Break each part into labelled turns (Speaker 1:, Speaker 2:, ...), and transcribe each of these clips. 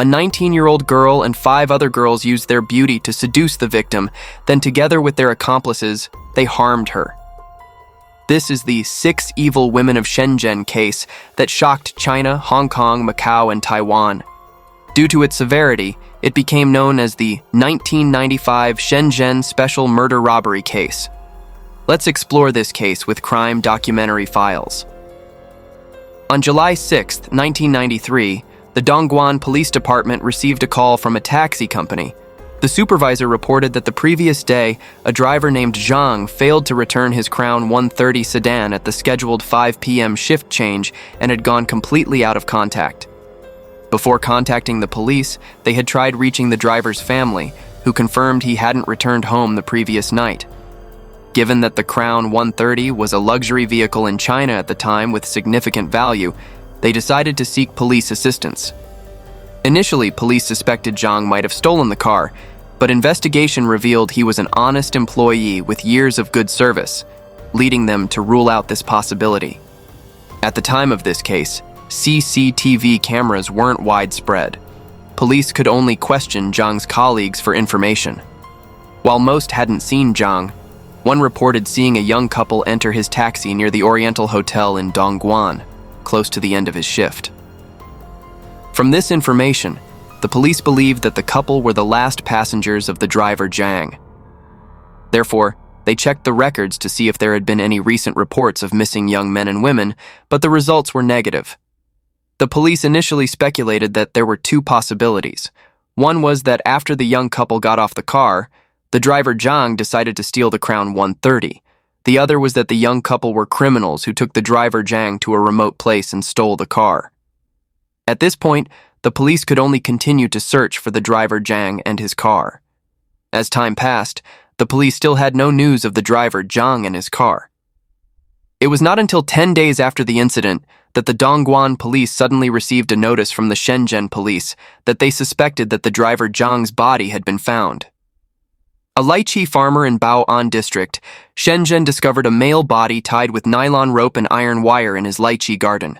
Speaker 1: A 19-year-old girl and 5 other girls used their beauty to seduce the victim, then together with their accomplices, they harmed her. This is the 6 Evil Women of Shenzhen case that shocked China, Hong Kong, Macau, and Taiwan. Due to its severity, it became known as the 1995 Shenzhen Special Murder Robbery Case. Let's explore this case with crime documentary files. On July 6, 1993, the Dongguan Police Department received a call from a taxi company. The supervisor reported that the previous day, a driver named Zhang failed to return his Crown 130 sedan at the scheduled 5 p.m. shift change and had gone completely out of contact. Before contacting the police, they had tried reaching the driver's family, who confirmed he hadn't returned home the previous night. Given that the Crown 130 was a luxury vehicle in China at the time with significant value, they decided to seek police assistance. Initially, police suspected Zhang might have stolen the car, but investigation revealed he was an honest employee with years of good service, leading them to rule out this possibility. At the time of this case, CCTV cameras weren't widespread. Police could only question Zhang's colleagues for information. While most hadn't seen Zhang, one reported seeing a young couple enter his taxi near the Oriental Hotel in Dongguan, close to the end of his shift. From this information, the police believed that the couple were the last passengers of the driver Zhang. Therefore, they checked the records to see if there had been any recent reports of missing young men and women, but the results were negative. The police initially speculated that there were 2 possibilities. One was that after the young couple got off the car, the driver Zhang decided to steal the Crown 130. The other was that the young couple were criminals who took the driver Zhang to a remote place and stole the car. At this point, the police could only continue to search for the driver Zhang and his car. As time passed, the police still had no news of the driver Zhang and his car. It was not until 10 days after the incident that the Dongguan police suddenly received a notice from the Shenzhen police that they suspected that the driver Zhang's body had been found. A lychee farmer in Bao'an district, Shenzhen discovered a male body tied with nylon rope and iron wire in his lychee garden.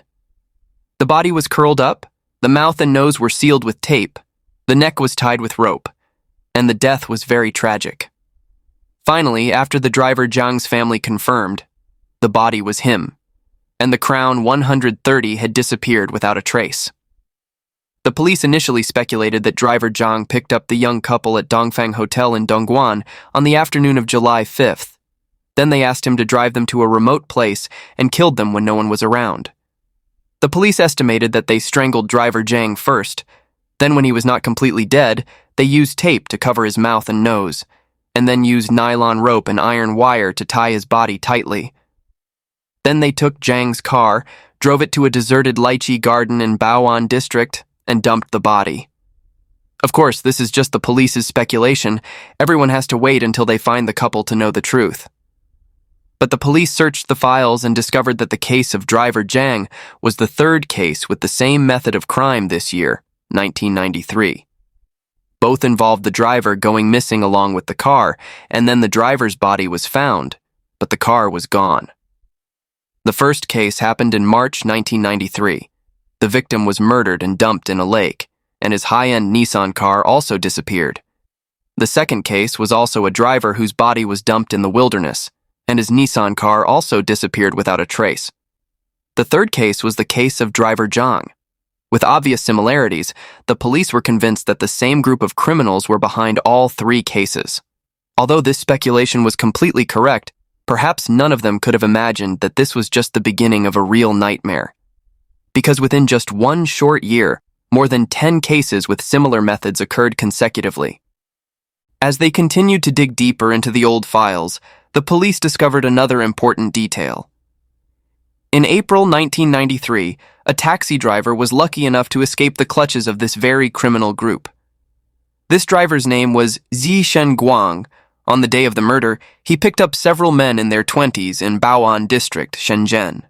Speaker 1: The body was curled up, the mouth and nose were sealed with tape, the neck was tied with rope, and the death was very tragic. Finally, after the driver Zhang's family confirmed, the body was him, and the Crown 130 had disappeared without a trace. The police initially speculated that driver Zhang picked up the young couple at Dongfang Hotel in Dongguan on the afternoon of July 5th. Then they asked him to drive them to a remote place and killed them when no one was around. The police estimated that they strangled driver Zhang first. Then when he was not completely dead, they used tape to cover his mouth and nose, and then used nylon rope and iron wire to tie his body tightly. Then they took Zhang's car, drove it to a deserted lychee garden in Bao'an district, and dumped the body. Of course, this is just the police's speculation. Everyone has to wait until they find the couple to know the truth. But the police searched the files and discovered that the case of driver Zhang was the 3rd case with the same method of crime this year, 1993. Both involved the driver going missing along with the car, and then the driver's body was found, but the car was gone. The first case happened in March 1993. The victim was murdered and dumped in a lake, and his high-end Nissan car also disappeared. The second case was also a driver whose body was dumped in the wilderness, and his Nissan car also disappeared without a trace. The third case was the case of driver Zhang. With obvious similarities, the police were convinced that the same group of criminals were behind all 3 cases. Although this speculation was completely correct, perhaps none of them could have imagined that this was just the beginning of a real nightmare. Because within just 1 short year, more than 10 cases with similar methods occurred consecutively. As they continued to dig deeper into the old files, the police discovered another important detail. In April 1993, a taxi driver was lucky enough to escape the clutches of this very criminal group. This driver's name was Zhang. On the day of the murder, he picked up several men in their 20s in Bao'an district, Shenzhen.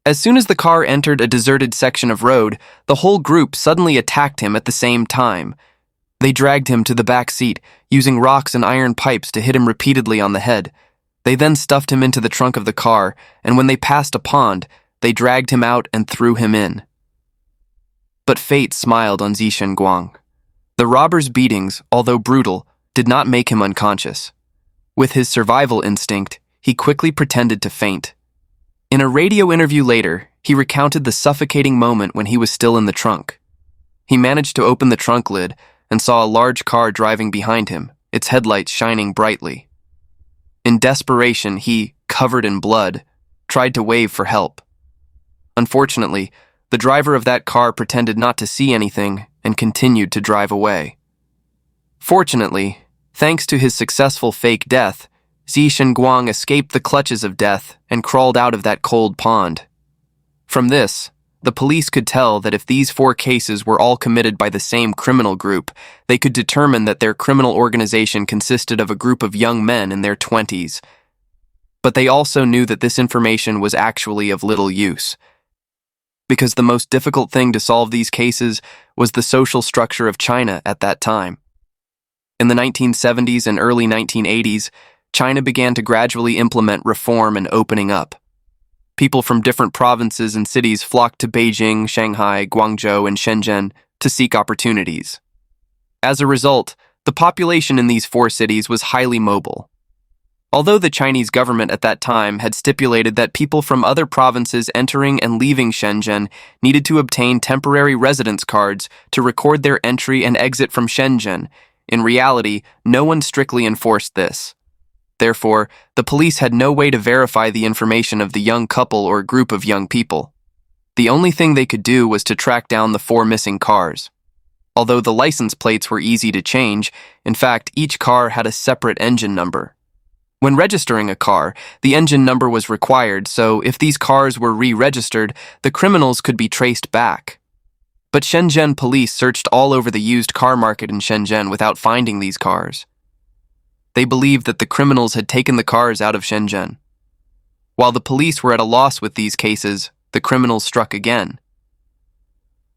Speaker 1: As soon as the car entered a deserted section of road, the whole group suddenly attacked him at the same time. They dragged him to the back seat, using rocks and iron pipes to hit him repeatedly on the head. They then stuffed him into the trunk of the car, and when they passed a pond, they dragged him out and threw him in. But fate smiled on Zhang. The robber's beatings, although brutal, did not make him unconscious. With his survival instinct, he quickly pretended to faint. In a radio interview later, he recounted the suffocating moment when he was still in the trunk. He managed to open the trunk lid and saw a large car driving behind him, its headlights shining brightly. In desperation, he, covered in blood, tried to wave for help. Unfortunately, the driver of that car pretended not to see anything and continued to drive away. Fortunately, thanks to his successful fake death, Zhang escaped the clutches of death and crawled out of that cold pond. From this, the police could tell that if these 4 cases were all committed by the same criminal group, they could determine that their criminal organization consisted of a group of young men in their 20s. But they also knew that this information was actually of little use, because the most difficult thing to solve these cases was the social structure of China at that time. In the 1970s and early 1980s, China began to gradually implement reform and opening up. People from different provinces and cities flocked to Beijing, Shanghai, Guangzhou, and Shenzhen to seek opportunities. As a result, the population in these 4 cities was highly mobile. Although the Chinese government at that time had stipulated that people from other provinces entering and leaving Shenzhen needed to obtain temporary residence cards to record their entry and exit from Shenzhen, in reality, no one strictly enforced this. Therefore, the police had no way to verify the information of the young couple or group of young people. The only thing they could do was to track down the 4 missing cars. Although the license plates were easy to change, in fact, each car had a separate engine number. When registering a car, the engine number was required, so if these cars were re-registered, the criminals could be traced back. But Shenzhen police searched all over the used car market in Shenzhen without finding these cars. They believed that the criminals had taken the cars out of Shenzhen. While the police were at a loss with these cases, the criminals struck again.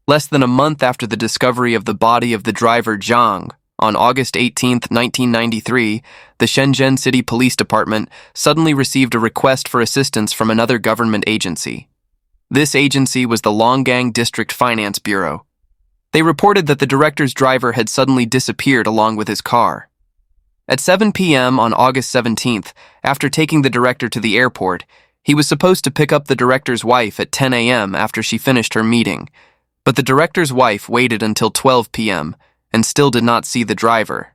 Speaker 1: Less than a month after the discovery of the body of the driver Zhang, on August 18, 1993, the Shenzhen City Police Department suddenly received a request for assistance from another government agency. This agency was the Longgang District Finance Bureau. They reported that the director's driver had suddenly disappeared along with his car. At 7 p.m. on August 17th, after taking the director to the airport, he was supposed to pick up the director's wife at 10 a.m. after she finished her meeting, but the director's wife waited until 12 p.m., and still did not see the driver.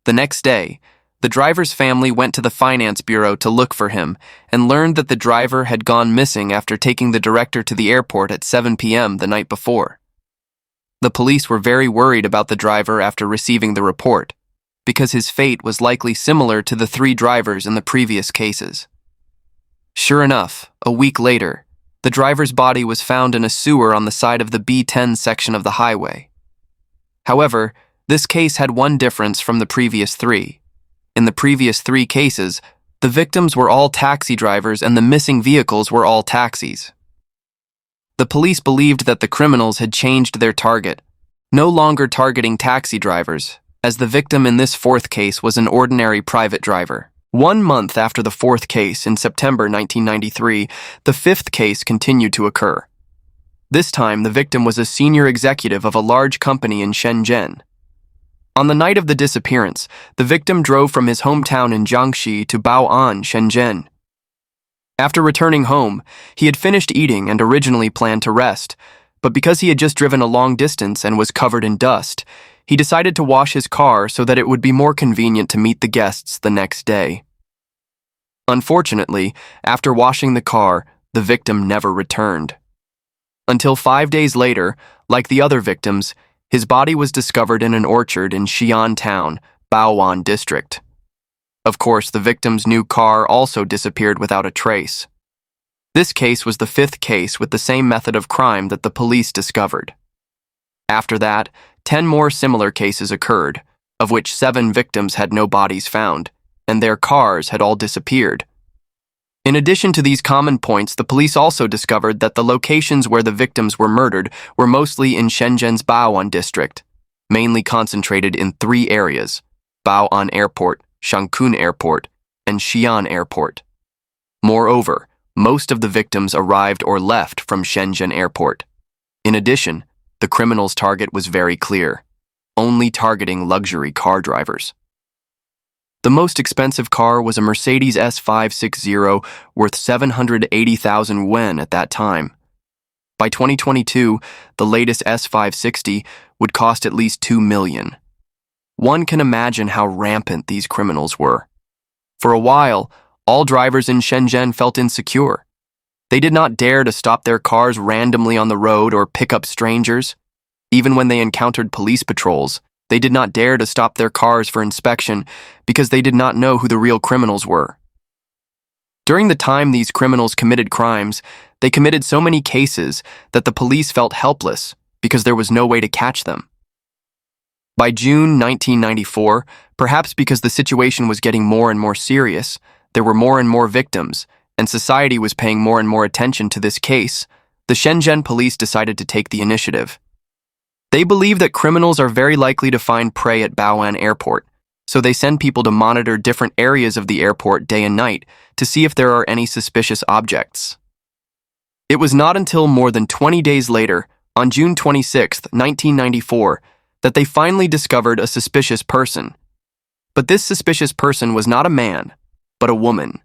Speaker 1: The next day, the driver's family went to the finance bureau to look for him and learned that the driver had gone missing after taking the director to the airport at 7 p.m. the night before. The police were very worried about the driver after receiving the report, because his fate was likely similar to the 3 drivers in the previous cases. Sure enough, a week later, the driver's body was found in a sewer on the side of the B10 section of the highway. However, this case had one difference from the previous 3. In the previous 3 cases, the victims were all taxi drivers and the missing vehicles were all taxis. The police believed that the criminals had changed their target, no longer targeting taxi drivers, as the victim in this 4th case was an ordinary private driver. 1 month after the 4th case, in September 1993, the 5th case continued to occur. This time, the victim was a senior executive of a large company in Shenzhen. On the night of the disappearance, the victim drove from his hometown in Jiangxi to Bao'an, Shenzhen. After returning home, he had finished eating and originally planned to rest, but because he had just driven a long distance and was covered in dust, he decided to wash his car so that it would be more convenient to meet the guests the next day. Unfortunately, after washing the car, the victim never returned. Until 5 days later, like the other victims, his body was discovered in an orchard in Xi'an Town, Bao'an District. Of course, the victim's new car also disappeared without a trace. This case was the 5th case with the same method of crime that the police discovered. After that, 10 more similar cases occurred, of which 7 victims had no bodies found, and their cars had all disappeared. In addition to these common points, the police also discovered that the locations where the victims were murdered were mostly in Shenzhen's Bao'an district, mainly concentrated in 3 areas: Bao'an Airport, Shangkun Airport, and Xi'an Airport. Moreover, most of the victims arrived or left from Shenzhen Airport. In addition, the criminal's target was very clear, only targeting luxury car drivers. The most expensive car was a Mercedes S560 worth 780,000 yuan at that time. By 2022, the latest S560 would cost at least 2 million. One can imagine how rampant these criminals were. For a while, all drivers in Shenzhen felt insecure. They did not dare to stop their cars randomly on the road or pick up strangers. Even when they encountered police patrols, they did not dare to stop their cars for inspection because they did not know who the real criminals were. During the time these criminals committed crimes, they committed so many cases that the police felt helpless because there was no way to catch them. By June 1994, perhaps because the situation was getting more and more serious, there were more and more victims, and society was paying more and more attention to this case, the Shenzhen police decided to take the initiative. They believe that criminals are very likely to find prey at Baoan Airport, so they send people to monitor different areas of the airport day and night to see if there are any suspicious objects. It was not until more than 20 days later, on June 26, 1994, that they finally discovered a suspicious person. But this suspicious person was not a man, but a woman.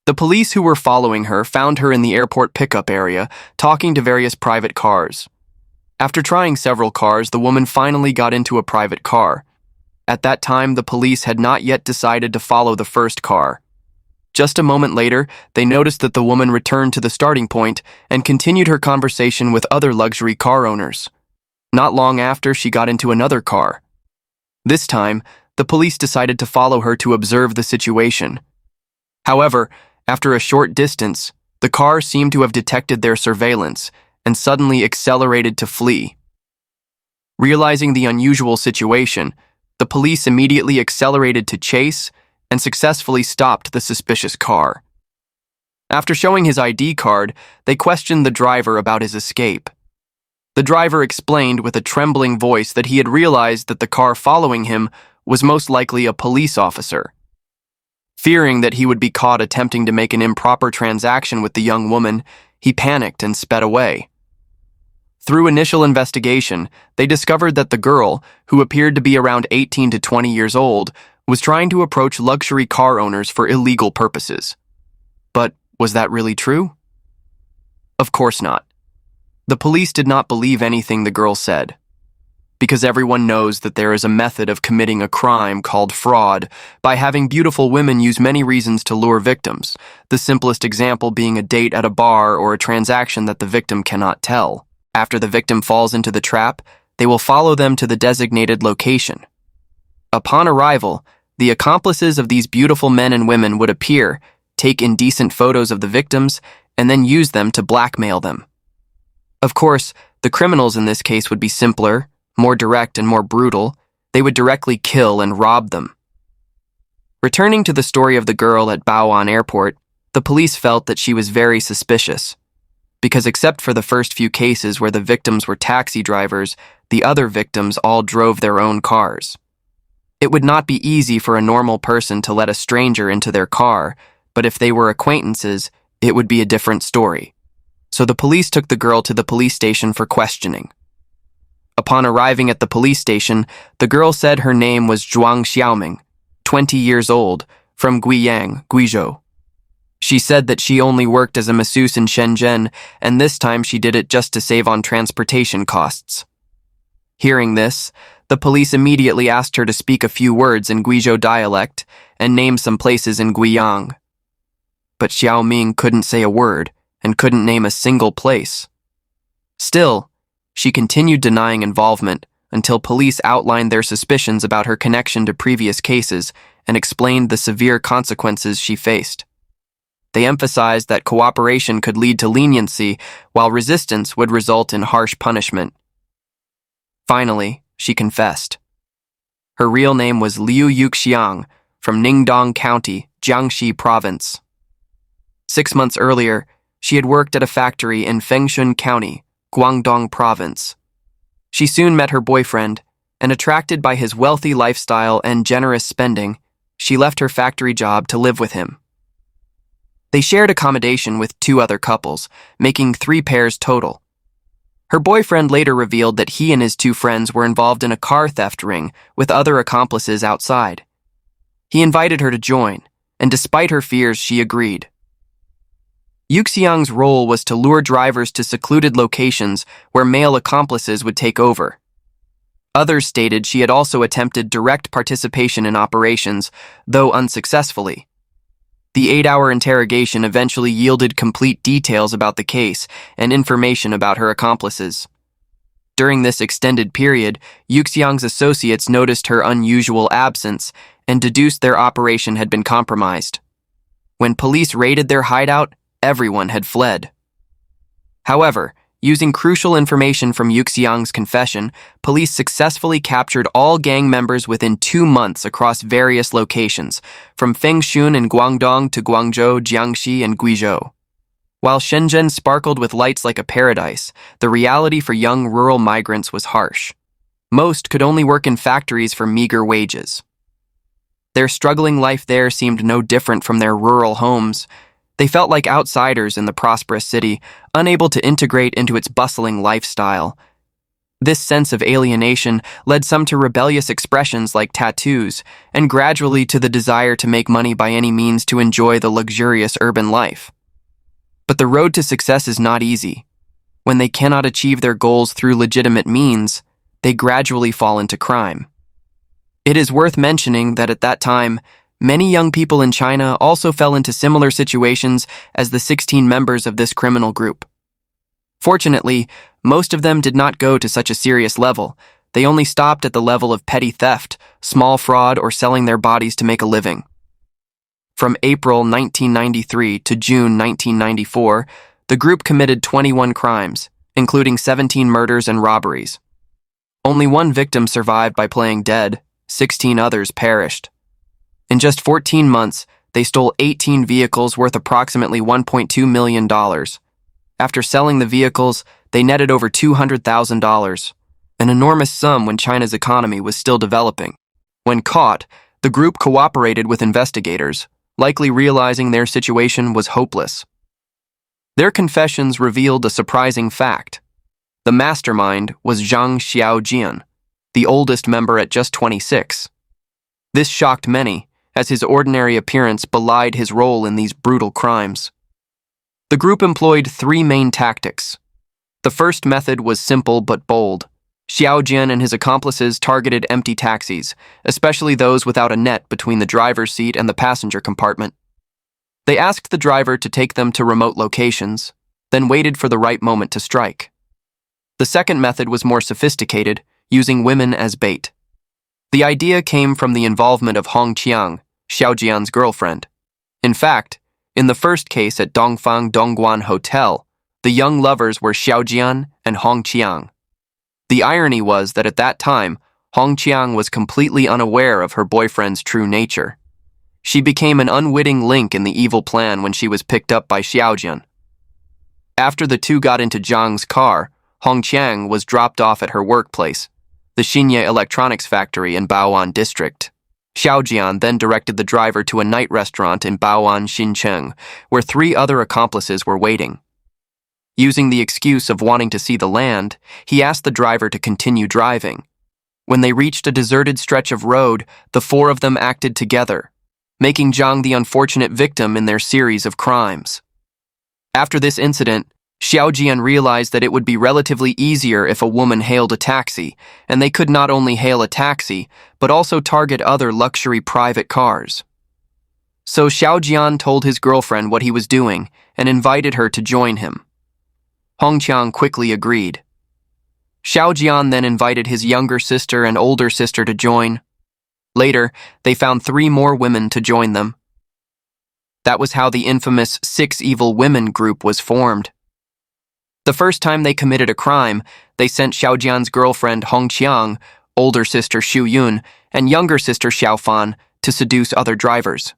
Speaker 1: The police who were following her found her in the airport pickup area, talking to various private cars. After trying several cars, the woman finally got into a private car. At that time, the police had not yet decided to follow the first car. Just a moment later, they noticed that the woman returned to the starting point and continued her conversation with other luxury car owners. Not long after, she got into another car. This time, the police decided to follow her to observe the situation. However, after a short distance, the car seemed to have detected their surveillance and suddenly accelerated to flee. Realizing the unusual situation, the police immediately accelerated to chase and successfully stopped the suspicious car. After showing his ID card, they questioned the driver about his escape. The driver explained with a trembling voice that he had realized that the car following him was most likely a police officer. Fearing that he would be caught attempting to make an improper transaction with the young woman, he panicked and sped away. Through initial investigation, they discovered that the girl, who appeared to be around 18 to 20 years old, was trying to approach luxury car owners for illegal purposes. But was that really true? Of course not. The police did not believe anything the girl said, because everyone knows that there is a method of committing a crime called fraud by having beautiful women use many reasons to lure victims, the simplest example being a date at a bar or a transaction that the victim cannot tell. After the victim falls into the trap, they will follow them to the designated location. Upon arrival, the accomplices of these beautiful men and women would appear, take indecent photos of the victims, and then use them to blackmail them. Of course, the criminals in this case would be simpler, more direct and more brutal. They would directly kill and rob them. Returning to the story of the girl at Baoan Airport, the police felt that she was very suspicious, because except for the first few cases where the victims were taxi drivers, the other victims all drove their own cars. It would not be easy for a normal person to let a stranger into their car, but if they were acquaintances, it would be a different story. So the police took the girl to the police station for questioning. Upon arriving at the police station, the girl said her name was Zhang Xiaoming, 20 years old, from Guiyang, Guizhou. She said that she only worked as a masseuse in Shenzhen, and this time she did it just to save on transportation costs. Hearing this, the police immediately asked her to speak a few words in Guizhou dialect and name some places in Guiyang. But Xiaoming couldn't say a word and couldn't name a single place. Still, she continued denying involvement until police outlined their suspicions about her connection to previous cases and explained the severe consequences she faced. They emphasized that cooperation could lead to leniency, while resistance would result in harsh punishment. Finally, she confessed. Her real name was Liu Yuxiang, from Ningdong County, Jiangxi Province. 6 months earlier, she had worked at a factory in Fengshun County, Guangdong Province. She soon met her boyfriend, and attracted by his wealthy lifestyle and generous spending, she left her factory job to live with him. They shared accommodation with 2 other couples, making 3 pairs total. Her boyfriend later revealed that he and his two friends were involved in a car theft ring with other accomplices outside. He invited her to join, and despite her fears, she agreed. Yuxiang's role was to lure drivers to secluded locations where male accomplices would take over. Others stated she had also attempted direct participation in operations, though unsuccessfully. The 8-hour interrogation eventually yielded complete details about the case and information about her accomplices. During this extended period, Yuxiang's associates noticed her unusual absence and deduced their operation had been compromised. When police raided their hideout, everyone had fled. However, using crucial information from Yuxiang's confession, police successfully captured all gang members within 2 months across various locations, from Fengshun in Guangdong to Guangzhou, Jiangxi, and Guizhou. While Shenzhen sparkled with lights like a paradise, the reality for young rural migrants was harsh. Most could only work in factories for meager wages. Their struggling life there seemed no different from their rural homes. They felt like outsiders in the prosperous city, unable to integrate into its bustling lifestyle. This sense of alienation led some to rebellious expressions like tattoos, and gradually to the desire to make money by any means to enjoy the luxurious urban life. But the road to success is not easy. When they cannot achieve their goals through legitimate means, they gradually fall into crime. It is worth mentioning that at that time, many young people in China also fell into similar situations as the 16 members of this criminal group. Fortunately, most of them did not go to such a serious level. They only stopped at the level of petty theft, small fraud, or selling their bodies to make a living. From April 1993 to June 1994, the group committed 21 crimes, including 17 murders and robberies. Only one victim survived by playing dead. 16 others perished. In just 14 months, they stole 18 vehicles worth approximately $1.2 million. After selling the vehicles, they netted over $200,000, an enormous sum when China's economy was still developing. When caught, the group cooperated with investigators, likely realizing their situation was hopeless. Their confessions revealed a surprising fact. The mastermind was Zhang Xiaojian, the oldest member at just 26. This shocked many, as his ordinary appearance belied his role in these brutal crimes. The group employed 3 main tactics. The first method was simple but bold. Xiaojian and his accomplices targeted empty taxis, especially those without a net between the driver's seat and the passenger compartment. They asked the driver to take them to remote locations, then waited for the right moment to strike. The second method was more sophisticated, using women as bait. The idea came from the involvement of Hong Qiang, Xiaojian's girlfriend. In fact, in the first case at Dongfang Dongguan Hotel, the young lovers were Xiaojian and Hong Qiang. The irony was that at that time, Hong Qiang was completely unaware of her boyfriend's true nature. She became an unwitting link in the evil plan when she was picked up by Xiaojian. After the two got into Zhang's car, Hong Qiang was dropped off at her workplace, the Xinye Electronics Factory in Baoan District. Xiaojian then directed the driver to a night restaurant in Baoan Xincheng, where 3 other accomplices were waiting. Using the excuse of wanting to see the land, he asked the driver to continue driving. When they reached a deserted stretch of road, the 4 of them acted together, making Zhang the unfortunate victim in their series of crimes. After this incident, Xiaojian realized that it would be relatively easier if a woman hailed a taxi, and they could not only hail a taxi, but also target other luxury private cars. So Xiaojian told his girlfriend what he was doing and invited her to join him. Hong Qiang quickly agreed. Xiaojian then invited his younger sister and older sister to join. Later, they found 3 more women to join them. That was how the infamous 6 Evil Women group was formed. The first time they committed a crime, they sent Xiaojian's girlfriend Hong Qiang, older sister Xu Yun, and younger sister Xiaofan to seduce other drivers.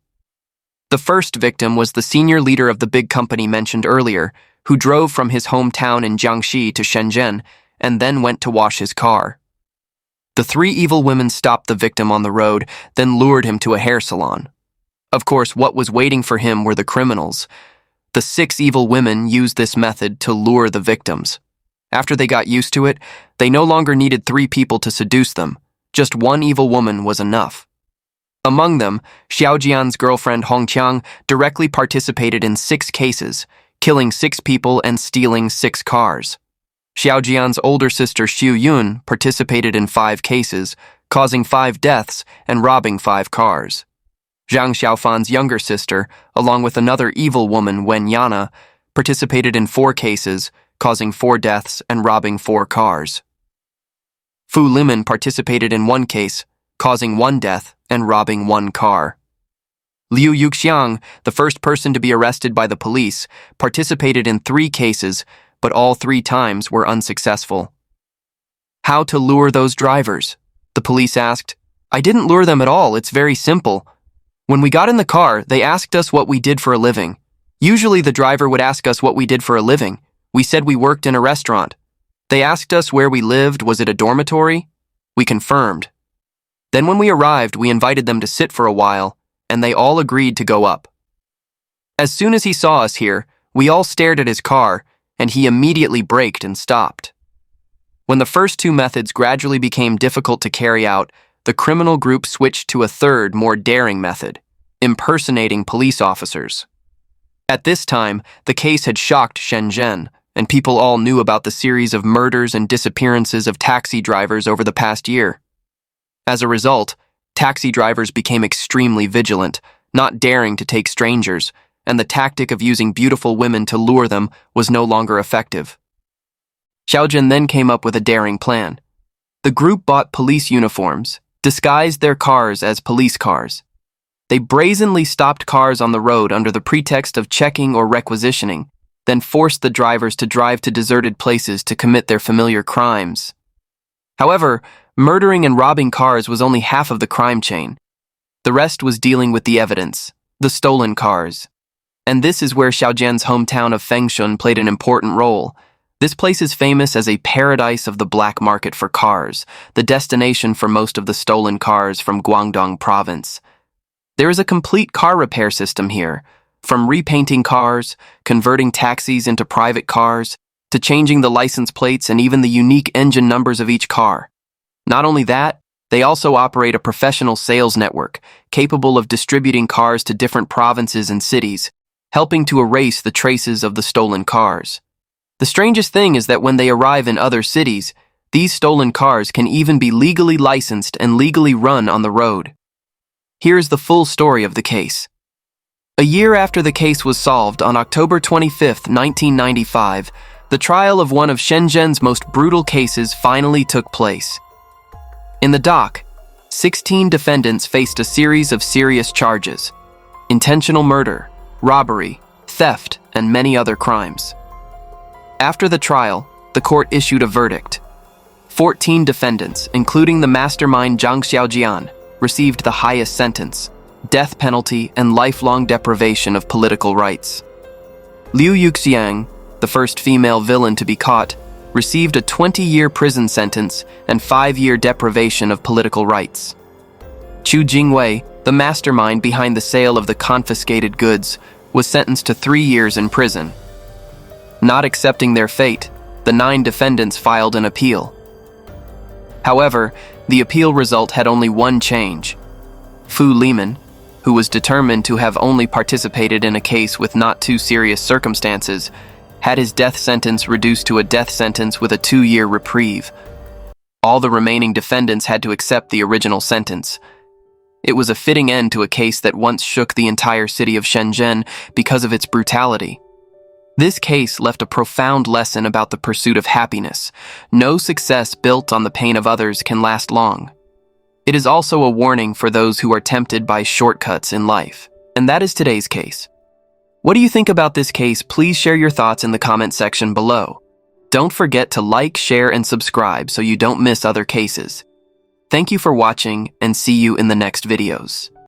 Speaker 1: The first victim was the senior leader of the big company mentioned earlier, who drove from his hometown in Jiangxi to Shenzhen and then went to wash his car. The 3 evil women stopped the victim on the road, then lured him to a hair salon. Of course, what was waiting for him were the criminals. The 6 evil women used this method to lure the victims. After they got used to it, they no longer needed 3 people to seduce them. Just one evil woman was enough. Among them, Xiaojian's girlfriend Hongqiang directly participated in 6 cases, killing 6 people and stealing 6 cars. Xiaojian's older sister Xiaojian participated in 5 cases, causing 5 deaths and robbing 5 cars. Zhang Xiaofan's younger sister, along with another evil woman Wen Yana, participated in 4 cases, causing 4 deaths and robbing 4 cars. Fu Limin participated in 1 case, causing 1 death and robbing 1 car. Liu Yuxiang, the first person to be arrested by the police, participated in 3 cases, but all 3 times were unsuccessful. How to lure those drivers? The police asked. I didn't lure them at all, it's very simple. When we got in the car, they asked us what we did for a living. Usually the driver would ask us what we did for a living. We said we worked in a restaurant. They asked us where we lived, was it a dormitory? We confirmed. Then when we arrived, we invited them to sit for a while, and they all agreed to go up. As soon as he saw us here, we all stared at his car, and he immediately braked and stopped. When the first 2 methods gradually became difficult to carry out, the criminal group switched to a third, more daring method, impersonating police officers. At this time, the case had shocked Shenzhen, and people all knew about the series of murders and disappearances of taxi drivers over the past year. As a result, taxi drivers became extremely vigilant, not daring to take strangers, and the tactic of using beautiful women to lure them was no longer effective. Xiaojian then came up with a daring plan. The group bought police uniforms, disguised their cars as police cars. They brazenly stopped cars on the road under the pretext of checking or requisitioning, then forced the drivers to drive to deserted places to commit their familiar crimes. However, murdering and robbing cars was only half of the crime chain. The rest was dealing with the evidence, the stolen cars. And this is where Xiaojian's hometown of Fengshun played an important role. This place is famous as a paradise of the black market for cars, the destination for most of the stolen cars from Guangdong province. There is a complete car repair system here, from repainting cars, converting taxis into private cars, to changing the license plates and even the unique engine numbers of each car. Not only that, they also operate a professional sales network, capable of distributing cars to different provinces and cities, helping to erase the traces of the stolen cars. The strangest thing is that when they arrive in other cities, these stolen cars can even be legally licensed and legally run on the road. Here's the full story of the case. A year after the case was solved, on October 25, 1995, the trial of one of Shenzhen's most brutal cases finally took place. In the dock, 16 defendants faced a series of serious charges: intentional murder, robbery, theft, and many other crimes. After the trial, the court issued a verdict. 14 defendants, including the mastermind Zhang Xiaojian, received the highest sentence: death penalty and lifelong deprivation of political rights. Liu Yuxiang, the first female villain to be caught, received a 20-year prison sentence and 5-year deprivation of political rights. Chu Jingwei, the mastermind behind the sale of the confiscated goods, was sentenced to 3 years in prison. Not accepting their fate, the 9 defendants filed an appeal. However, the appeal result had only one change. Fu Limin, who was determined to have only participated in a case with not too serious circumstances, had his death sentence reduced to a death sentence with a 2-year reprieve. All the remaining defendants had to accept the original sentence. It was a fitting end to a case that once shook the entire city of Shenzhen because of its brutality. This case left a profound lesson about the pursuit of happiness. No success built on the pain of others can last long. It is also a warning for those who are tempted by shortcuts in life. And that is today's case. What do you think about this case? Please share your thoughts in the comment section below. Don't forget to like, share, and subscribe so you don't miss other cases. Thank you for watching, and see you in the next videos.